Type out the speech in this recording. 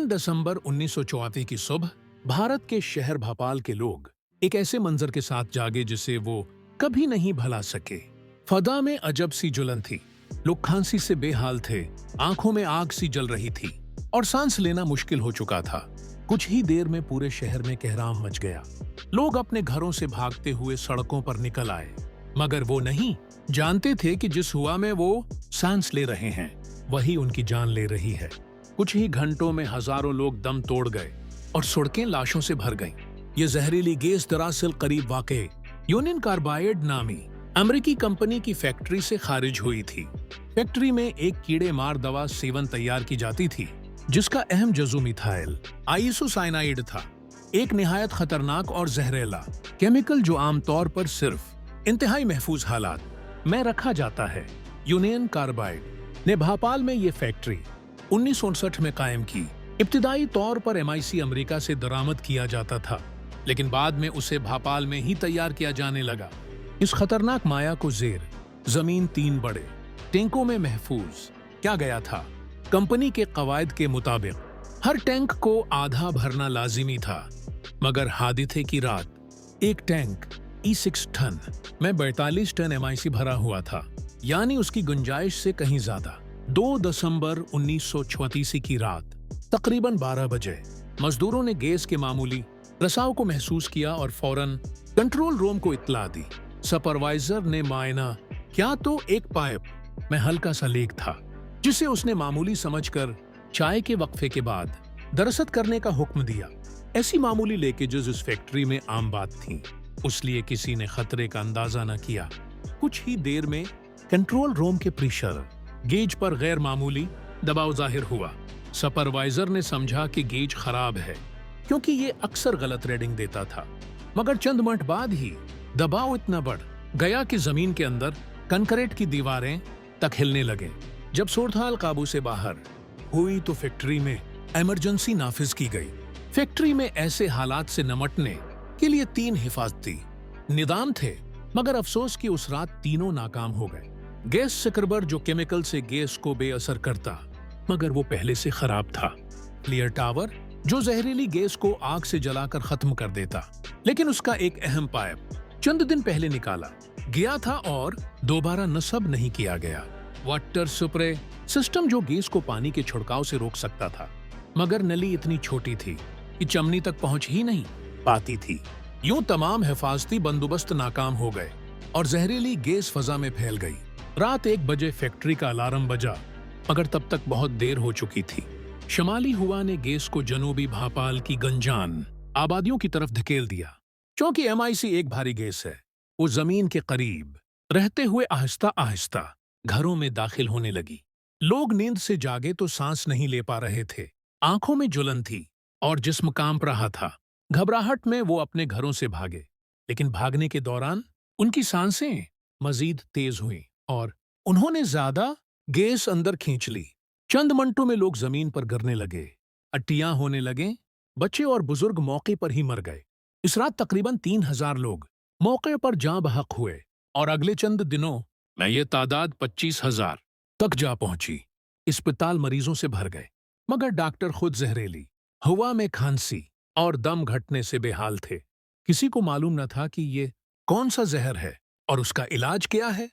दिसंबर 1934 की सुबह भारत के शहर भोपाल के लोग एक ऐसे मंजर के साथ जागे जिसे वो कभी नहीं भुला सके। फदा में अजब सी जुलन थी। लोग खांसी से बेहाल थे, आंखों में आग सी जल रही थी और सांस लेना मुश्किल हो चुका था। कुछ ही देर में पूरे शहर में कहराम मच गया। लोग अपने घरों से भागते हुए सड़कों पर निकल आए, मगर वो नहीं जानते थे कि जिस हवा में वो सांस ले रहे हैं वही उनकी जान ले रही है। कुछ ही घंटों में हजारों लोग दम तोड़ गए और सड़कें लाशों से भर गईं। ये जहरीली गैस दरअसल करीब वाक़े यूनियन कार्बाइड नामी अमेरिकी कंपनी की फैक्ट्री से खारिज हुई थी। फैक्ट्री में एक कीड़े मार दवा सेवन तैयार की जाती थी जिसका अहम जज़्बा मिथाइल आइसोसाइनाइड था, एक निहायत खतरनाक और जहरीला केमिकल जो आमतौर पर सिर्फ इंतहाई महफूज हालात में रखा जाता है। यूनियन कार्बाइड ने भोपाल में ये फैक्ट्री 1959 में कायम की। इब्तिदाई तौर पर MIC अमेरिका से दरामद किया जाता था, लेकिन बाद में उसे भोपाल में ही तैयार किया जाने लगा। इस खतरनाक माया को जेर जमीन 3 बड़े टैंकों में महफूज किया गया था। कंपनी के कवायद के मुताबिक हर टैंक को आधा भरना लाजिमी था, मगर हादिसे की रात एक टैंक E6 टन में 42 टन MIC भरा हुआ था, यानी उसकी गुंजाइश से कहीं ज्यादा। 2 दिसंबर 1934 की रात तकरीबन 12 बजे मजदूरों ने गैस के मामूली रसाव को महसूस किया और फौरन कंट्रोल रूम को इत्तला दी। सुपरवाइजर ने मायना क्या तो एक पाइप में हल्का सा लीक था, जिसे उसने मामूली समझकर चाय के वक्फे के बाद दरअसल करने का हुक्म दिया। ऐसी मामूली लीकेजेस इस फैक्ट्री में आम बात थी, इसलिए किसी ने खतरे का अंदाजा न किया। कुछ ही देर में कंट्रोल रूम के प्रेशर गेज पर गैर मामूली दबाव जाहिर हुआ। सुपरवाइजर ने समझा कि गेज खराब है, क्योंकि ये अक्सर गलत रीडिंग देता था, मगर चंद मिनट बाद ही दबाव इतना बढ़ गया कि जमीन के अंदर कंक्रीट की दीवारें तक हिलने लगे। जब सूरत काबू से बाहर हुई तो फैक्ट्री में इमरजेंसी नाफिज की गई। फैक्ट्री में ऐसे हालात से निपटने के लिए 3 हिफाजती निदाम थे, मगर अफसोस कि उस रात तीनों नाकाम हो गए। गैस स्क्रबर जो केमिकल से गैस को बेअसर करता, मगर वो पहले से खराब था। क्लियर टावर जो जहरीली गैस को आग से जलाकर खत्म कर देता, लेकिन उसका एक अहम पाइप चंद दिन पहले निकाला गया था और दोबारा नस्ब नहीं किया गया। वाटर स्प्रे सिस्टम जो गैस को पानी के छिड़काव से रोक सकता था, मगर नली इतनी छोटी थी कि चमनी तक पहुंच ही नहीं पाती थी। यूं तमाम हिफाजती बंदोबस्त नाकाम हो गए और जहरीली गैस फजा में फैल गई। रात 1 बजे फैक्ट्री का अलार्म बजा, मगर तब तक बहुत देर हो चुकी थी। शमाली हवा ने गैस को जनूबी भोपाल की गंजान आबादियों की तरफ धकेल दिया। क्योंकि MIC एक भारी गैस है, वो जमीन के करीब रहते हुए आहिस्ता आहिस्ता घरों में दाखिल होने लगी। लोग नींद से जागे तो सांस नहीं ले पा रहे थे, आंखों में जुलन थी और जिस्म कांप रहा था। घबराहट में वो अपने घरों से भागे, लेकिन भागने के दौरान उनकी सांसें मजीद तेज हुईं और उन्होंने ज्यादा गैस अंदर खींच ली। चंद मिनटों में लोग जमीन पर गिरने लगे, अट्टियां होने लगे, बच्चे और बुजुर्ग मौके पर ही मर गए। इस रात तकरीबन 3000 लोग मौके पर जाँ बहक हुए और अगले चंद दिनों में ये तादाद 25,000 तक जा पहुंची। अस्पताल मरीजों से भर गए, मगर डॉक्टर खुद जहरीली हवा में खांसी और दम घटने से बेहाल थे। किसी को मालूम न था कि ये कौन सा जहर है और उसका इलाज क्या है।